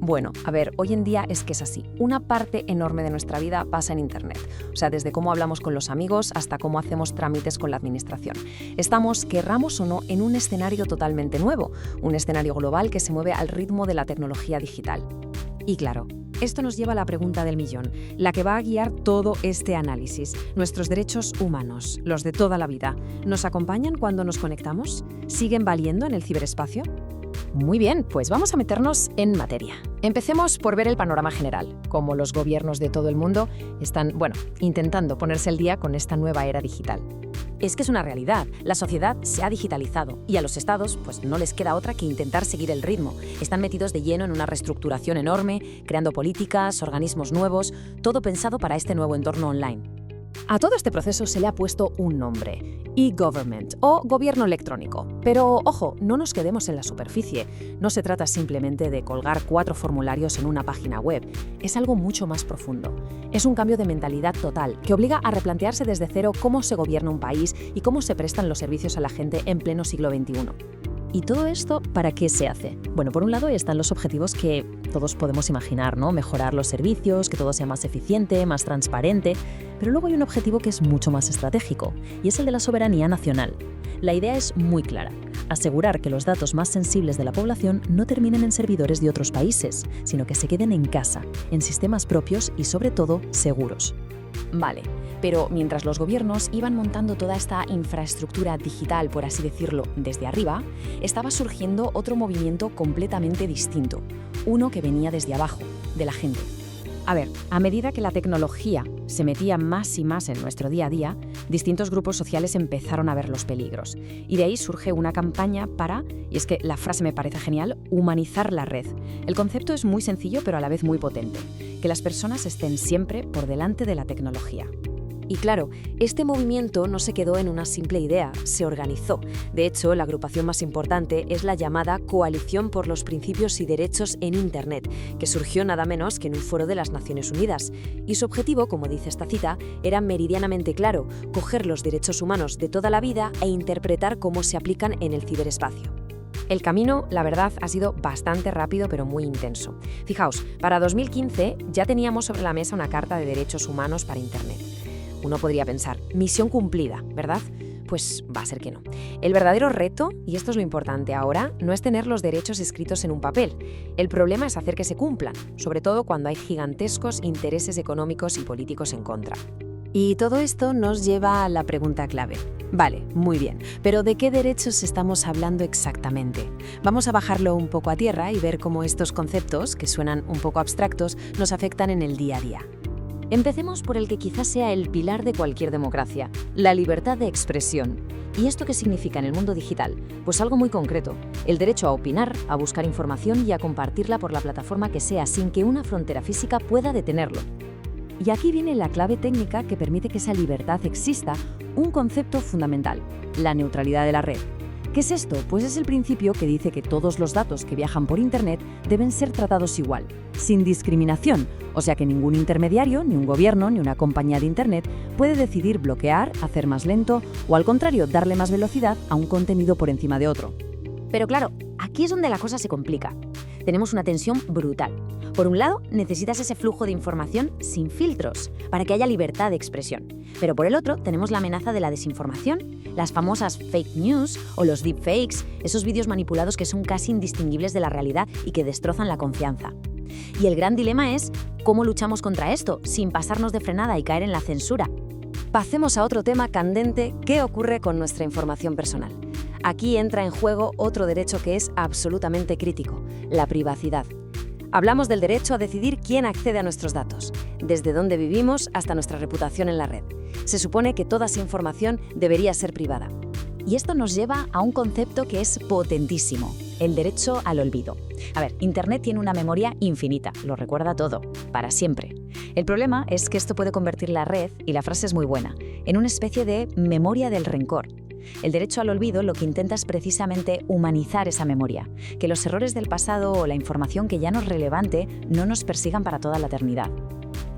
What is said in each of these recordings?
Bueno, a ver, hoy en día es que es así. Una parte enorme de nuestra vida pasa en Internet. O sea, desde cómo hablamos con los amigos hasta cómo hacemos trámites con la administración. Estamos, querramos o no, en un escenario totalmente nuevo. Un escenario global que se mueve al ritmo de la tecnología digital. Y claro, esto nos lleva a la pregunta del millón, la que va a guiar todo este análisis. ¿Nuestros derechos humanos, los de toda la vida, nos acompañan cuando nos conectamos? ¿Siguen valiendo en el ciberespacio? Muy bien, pues vamos a meternos en materia. Empecemos por ver el panorama general, cómo los gobiernos de todo el mundo están, intentando ponerse al día con esta nueva era digital. Es que es una realidad, la sociedad se ha digitalizado y a los estados pues no les queda otra que intentar seguir el ritmo. Están metidos de lleno en una reestructuración enorme, creando políticas, organismos nuevos, todo pensado para este nuevo entorno online. A todo este proceso se le ha puesto un nombre, e-government o gobierno electrónico. Pero, ojo, no nos quedemos en la superficie. No se trata simplemente de colgar 4 formularios en una página web. Es algo mucho más profundo. Es un cambio de mentalidad total que obliga a replantearse desde cero cómo se gobierna un país y cómo se prestan los servicios a la gente en pleno siglo XXI. ¿Y todo esto para qué se hace? Bueno, por un lado están los objetivos que todos podemos imaginar, ¿no? Mejorar los servicios, que todo sea más eficiente, más transparente. Pero luego hay un objetivo que es mucho más estratégico, y es el de la soberanía nacional. La idea es muy clara: asegurar que los datos más sensibles de la población no terminen en servidores de otros países, sino que se queden en casa, en sistemas propios y, sobre todo, seguros. Vale, pero mientras los gobiernos iban montando toda esta infraestructura digital, por así decirlo, desde arriba, estaba surgiendo otro movimiento completamente distinto, uno que venía desde abajo, de la gente. A ver, a medida que la tecnología se metía más y más en nuestro día a día, distintos grupos sociales empezaron a ver los peligros. Y de ahí surge una campaña para, y es que la frase me parece genial, humanizar la red. El concepto es muy sencillo pero a la vez muy potente: que las personas estén siempre por delante de la tecnología. Y claro, este movimiento no se quedó en una simple idea, se organizó. De hecho, la agrupación más importante es la llamada Coalición por los Principios y Derechos en Internet, que surgió nada menos que en un foro de las Naciones Unidas. Y su objetivo, como dice esta cita, era meridianamente claro: coger los derechos humanos de toda la vida e interpretar cómo se aplican en el ciberespacio. El camino, la verdad, ha sido bastante rápido pero muy intenso. Fijaos, para 2015 ya teníamos sobre la mesa una Carta de Derechos Humanos para Internet. Uno podría pensar, misión cumplida, ¿verdad? Pues va a ser que no. El verdadero reto, y esto es lo importante ahora, no es tener los derechos escritos en un papel. El problema es hacer que se cumplan, sobre todo cuando hay gigantescos intereses económicos y políticos en contra. Y todo esto nos lleva a la pregunta clave. Vale, muy bien, pero ¿de qué derechos estamos hablando exactamente? Vamos a bajarlo un poco a tierra y ver cómo estos conceptos, que suenan un poco abstractos, nos afectan en el día a día. Empecemos por el que quizás sea el pilar de cualquier democracia: la libertad de expresión. ¿Y esto qué significa en el mundo digital? Pues algo muy concreto: el derecho a opinar, a buscar información y a compartirla por la plataforma que sea, sin que una frontera física pueda detenerlo. Y aquí viene la clave técnica que permite que esa libertad exista, un concepto fundamental: la neutralidad de la red. ¿Qué es esto? Pues es el principio que dice que todos los datos que viajan por Internet deben ser tratados igual, sin discriminación, o sea que ningún intermediario, ni un gobierno, ni una compañía de Internet puede decidir bloquear, hacer más lento o, al contrario, darle más velocidad a un contenido por encima de otro. Pero claro, aquí es donde la cosa se complica. Tenemos una tensión brutal. Por un lado, necesitas ese flujo de información sin filtros, para que haya libertad de expresión. Pero por el otro, tenemos la amenaza de la desinformación, las famosas fake news o los deepfakes, esos vídeos manipulados que son casi indistinguibles de la realidad y que destrozan la confianza. Y el gran dilema es cómo luchamos contra esto, sin pasarnos de frenada y caer en la censura. Pasemos a otro tema candente: ¿qué ocurre con nuestra información personal? Aquí entra en juego otro derecho que es absolutamente crítico: la privacidad. Hablamos del derecho a decidir quién accede a nuestros datos, desde dónde vivimos hasta nuestra reputación en la red. Se supone que toda esa información debería ser privada. Y esto nos lleva a un concepto que es potentísimo: el derecho al olvido. A ver, Internet tiene una memoria infinita, lo recuerda todo, para siempre. El problema es que esto puede convertir la red, y la frase es muy buena, en una especie de memoria del rencor. El derecho al olvido lo que intenta es precisamente humanizar esa memoria, que los errores del pasado o la información que ya no es relevante no nos persigan para toda la eternidad.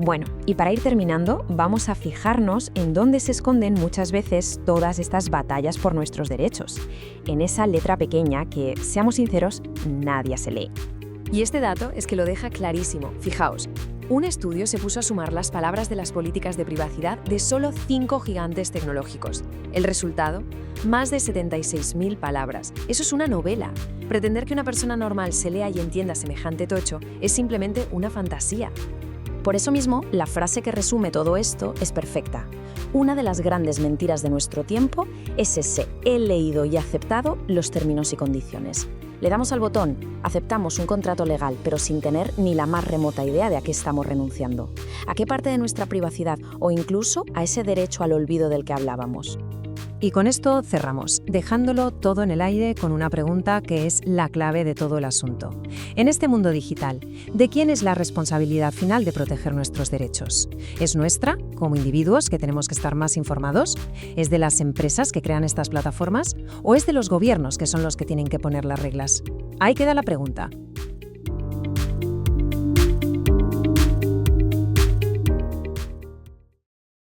Bueno, y para ir terminando, vamos a fijarnos en dónde se esconden muchas veces todas estas batallas por nuestros derechos, en esa letra pequeña que, seamos sinceros, nadie se lee. Y este dato es que lo deja clarísimo. Fijaos, un estudio se puso a sumar las palabras de las políticas de privacidad de solo 5 gigantes tecnológicos. El resultado, más de 76.000 palabras. Eso es una novela. Pretender que una persona normal se lea y entienda semejante tocho es simplemente una fantasía. Por eso mismo, la frase que resume todo esto es perfecta. Una de las grandes mentiras de nuestro tiempo es ese: he leído y aceptado los términos y condiciones. Le damos al botón, aceptamos un contrato legal, pero sin tener ni la más remota idea de a qué estamos renunciando. ¿A qué parte de nuestra privacidad o incluso a ese derecho al olvido del que hablábamos? Y con esto cerramos, dejándolo todo en el aire con una pregunta que es la clave de todo el asunto. En este mundo digital, ¿de quién es la responsabilidad final de proteger nuestros derechos? ¿Es nuestra, como individuos que tenemos que estar más informados? ¿Es de las empresas que crean estas plataformas? ¿O es de los gobiernos que son los que tienen que poner las reglas? Ahí queda la pregunta.